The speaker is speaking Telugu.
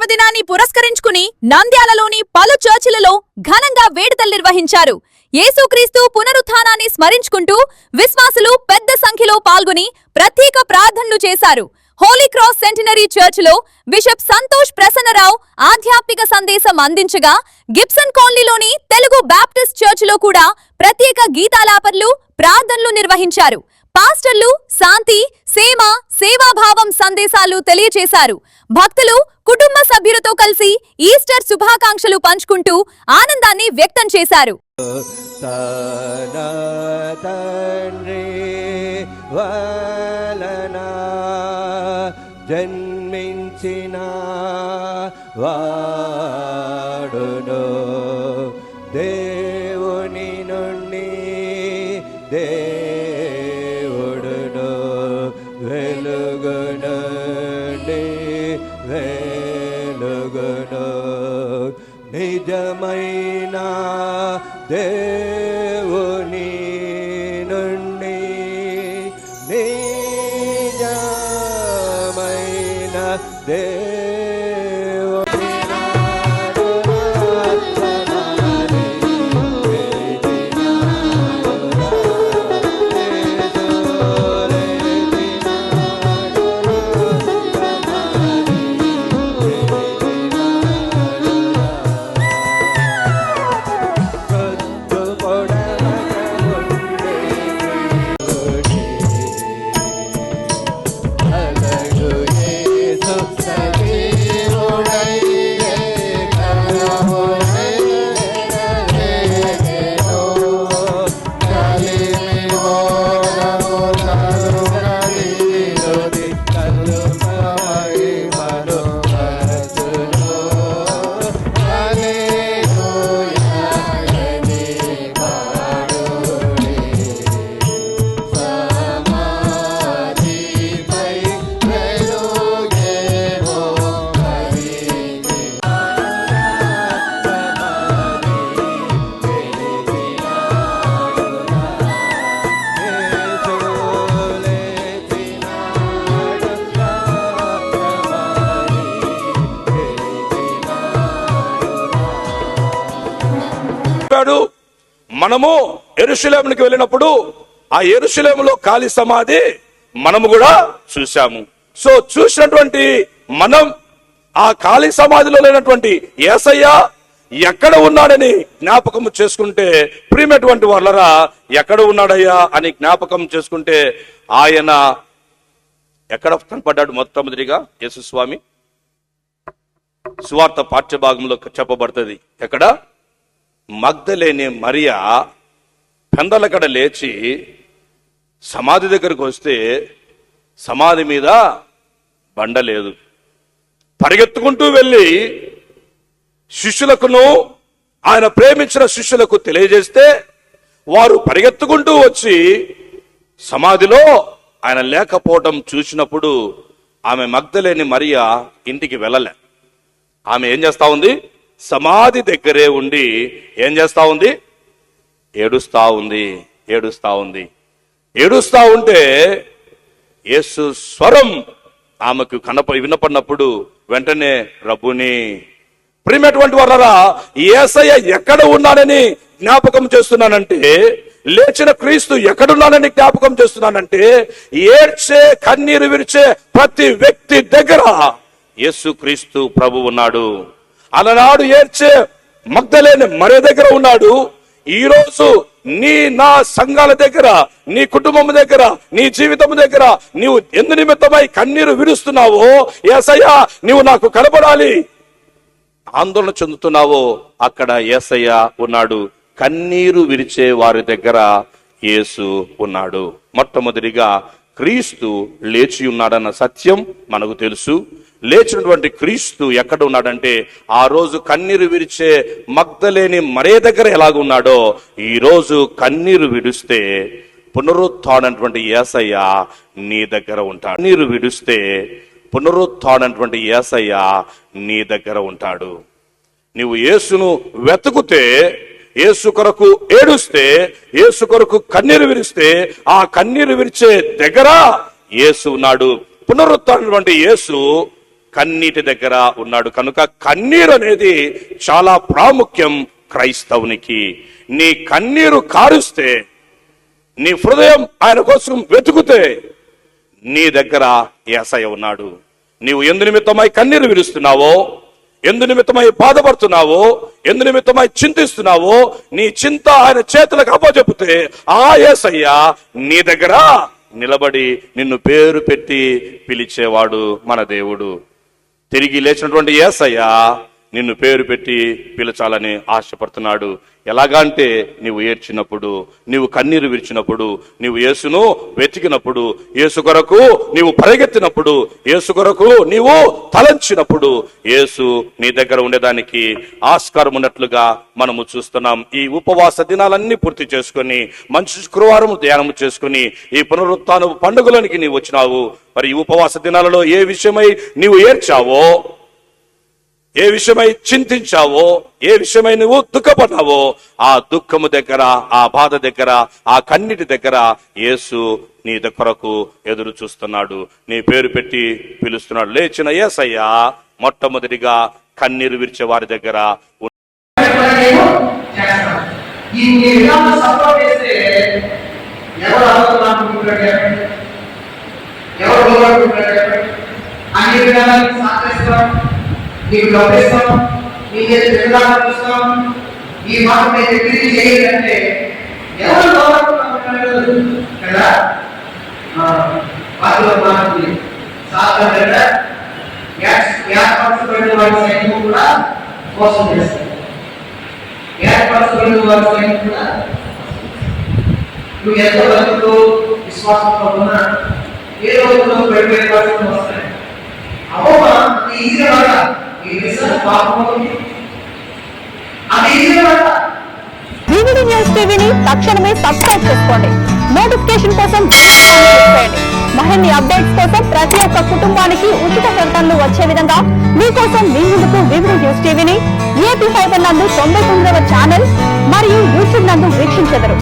పర్వదినాన్ని పురస్కరించుకుని నంద్యాలలోని పలు చర్చిలలో ఘనంగా వేడుకలు నిర్వహించారు. యేసుక్రీస్తు పునరుత్థానాన్ని స్మరించుకుంటూ విశ్వాసులు పెద్ద సంఖ్యలో పాల్గొని ప్రత్యేక ప్రార్థనలు చేశారు. హోలీ క్రాస్ సెంటినరీ చర్చిలో బిషప్ సంతోష్ ప్రసన్నరావు ఆధ్యాత్మిక సందేశం అందించగా, గిబ్సన్ కాలనీలోని తెలుగు బాప్టిస్ట్ చర్చిలో కూడా ప్రత్యేక గీతాలాపనలు, ప్రార్థనలు నిర్వహించారు. పాస్టర్లు శాంతి, సేవాభావం సందేశాలు తెలియజేశారు. భక్తులు కుటుంబ సభ్యులతో కలిసి ఈస్టర్ శుభాకాంక్షలు పంచుకుంటూ ఆనందాన్ని వ్యక్తం చేశారు. జన్మించిన వాడును దేవుని నుండి దేవుడును వెలుగును వెలుగును నిజమైన దేవుని నుండి నిజమైన దేవుని మనము యెరూషలేముకి వెళ్ళినప్పుడు ఆ యెరూషలేములో ఖాళీ సమాధి మనము కూడా చూసాము. సో చూసినటువంటి మనం ఆ ఖాళీ సమాధిలో లేనటువంటి యేసయ్య ఎక్కడ ఉన్నాడని జ్ఞాపకం చేసుకుంటే, ప్రియమైనటువంటి వాళ్ళరా, ఎక్కడ ఉన్నాడయ్యా అని జ్ఞాపకం చేసుకుంటే ఆయన ఎక్కడ కనపడ్డాడు? మొట్టమొదటిగా యేసు స్వామి సువార్త పాఠ్యభాగంలో చెప్పబడుతుంది. ఎక్కడ? మగ్దలేని మరియా పెందలకడ లేచి సమాధి దగ్గరకు వస్తే సమాధి మీద బండ లేదు. పరిగెత్తుకుంటూ వెళ్ళి శిష్యులకును ఆయన ప్రేమించిన శిష్యులకు తెలియజేస్తే వారు పరిగెత్తుకుంటూ వచ్చి సమాధిలో ఆయన లేకపోవటం చూసినప్పుడు ఆమె మగ్దలేని మరియా ఇంటికి వెళ్ళలే. ఆమె ఏం చేస్తా ఉంది? సమాధి దగ్గరే ఉండి ఏం చేస్తా ఉంది? ఏడుస్తా ఉంది. ఏడుస్తా ఉంటే యేసు స్వరం ఆమెకు వినపడినప్పుడు వెంటనే రబ్బుని. ప్రియమైనటువంటి వారరా, యేసయ్య ఎక్కడ ఉన్నాడని జ్ఞాపకం చేస్తున్నానంటే, లేచిన క్రీస్తు ఎక్కడున్నాడని జ్ఞాపకం చేస్తున్నానంటే, ఏడ్చే కన్నీరు విరిచే ప్రతి వ్యక్తి దగ్గర యేసు క్రీస్తు ప్రభు ఉన్నాడు. అలనాడు ఏడ్చే మగ్దలేని మరియ దగ్గర ఉన్నాడు. ఈ రోజు నా సంఘాల దగ్గర, నీ కుటుంబం దగ్గర, నీ జీవితం దగ్గర నీవు ఎందు నిమిత్తమై కన్నీరు విడుస్తున్నావో, యేసయ్యా నీవు నాకు కనబడాలి ఆందోళన చెందుతున్నావో, అక్కడ యేసయ్య ఉన్నాడు. కన్నీరు విరిచే వారి దగ్గర యేసు ఉన్నాడు. మొట్టమొదటిగా క్రీస్తు లేచి ఉన్నాడన్న సత్యం మనకు తెలుసు. లేచినటువంటి క్రీస్తు ఎక్కడ ఉన్నాడంటే, ఆ రోజు కన్నీరు విరిచే మగ్దలేని మరియ దగ్గర ఎలాగున్నాడో, ఈ రోజు కన్నీరు విడిస్తే పునరుత్థానటువంటి యేసయ్య నీ దగ్గర ఉంటాడు. కన్నీరు విడిస్తే పునరుత్థానటువంటి యేసయ్య నీ దగ్గర ఉంటాడు. నీవు యేసును వెతుకుతే, యేసు కొరకు ఏడుస్తే, యేసు కొరకు కన్నీరు విరిస్తే, ఆ కన్నీరు విరిచే దగ్గర యేసు ఉన్నాడు. పునరుత్థానటువంటి యేసు కన్నీటి దగ్గర ఉన్నాడు. కనుక కన్నీరు అనేది చాలా ప్రాముఖ్యం క్రైస్తవునికి. నీ కన్నీరు కారుస్తే, నీ హృదయం ఆయన కోసం వెతుకుతే నీ దగ్గర యేసయ్య ఉన్నాడు. నీవు ఎందు నిమిత్తమై కన్నీరు విరుస్తున్నావో, ఎందు నిమిత్తమై బాధపడుతున్నావో, ఎందు నిమిత్తమై చింతిస్తున్నావో, నీ చింత ఆయన చేతులకు అప్పచెప్పితే ఆ యేసయ్య నీ దగ్గర నిలబడి నిన్ను పేరు పెట్టి పిలిచేవాడు మన దేవుడు. తిరిగి లేచినటువంటి యేసయ్య నిన్ను పేరు పెట్టి పిలచాలని ఆశపడుతున్నాడు. ఎలాగంటే నీవు ఏడ్చినప్పుడు, నీవు కన్నీరు విరిచినప్పుడు, నీవు యేసును వెతికినప్పుడు, యేసు కొరకు నీవు పరిగెత్తినప్పుడు, యేసు కొరకు నీవు తలంచినప్పుడు యేసు నీ దగ్గర ఉండేదానికి ఆస్కారం ఉన్నట్లుగా మనము చూస్తున్నాం. ఈ ఉపవాస దినాలన్నీ పూర్తి చేసుకొని మంచి శుక్రవారం ధ్యానము చేసుకుని ఈ పునరుత్థాన పండుగలోనికి నీవు వచ్చినావు. మరి ఈ ఉపవాస దినాలలో ఏ విషయమై నీవు ఏడ్చావో, ఏ విషయమై చింతించావో, ఏ విషయమై నువ్వు దుఃఖపడ్డావో, ఆ దుఃఖము దగ్గర, ఆ బాధ దగ్గర, ఆ కన్నిటి దగ్గర యేసు నీ కొరకు ఎదురు చూస్తున్నాడు. నీ పేరు పెట్టి పిలుస్తున్నాడు. లేచిన యేసయ్య మొట్టమొదటిగా కన్నీరు విరిచే వారి దగ్గర నీకు డబ్బిస్తాం, నీ నిర్ధారణ చూస్తాం, ఈ మాట నేను ఎగ్రీ చేయాలంటే ఎవరు కదా వాటిలో మాకు సాధారణంగా ఏర్పరచబడిన వారి సైన్యం కూడా మోసం చేస్తారు. ఏర్పరచబడిన వారి సైన్యం కూడా నువ్వు ఎంత వరకు విశ్వాసంలో ఉన్నా ఏ రోజులో బయటపడి వస్తాయి. అవమా ఈజీగా వివిడి న్యూస్ టీవీని తక్షణమే సబ్స్క్రైబ్ చేసుకోండి. నోటిఫికేషన్ కోసం బెల్ ఐకాన్ క్లిక్ చేయండి. మరిన్ని అప్డేట్స్ కోసం ప్రతి ఒక్క కుటుంబానికి ఉచిత ప్రకటనలు వచ్చే విధంగా మీకోసం మీ ముందుకు వివిడి న్యూస్ టీవీని ఏపీ ఫైబర్ నందు 99వ ఛానల్ మరియు యూట్యూబ్ నందు వీక్షించెదరు.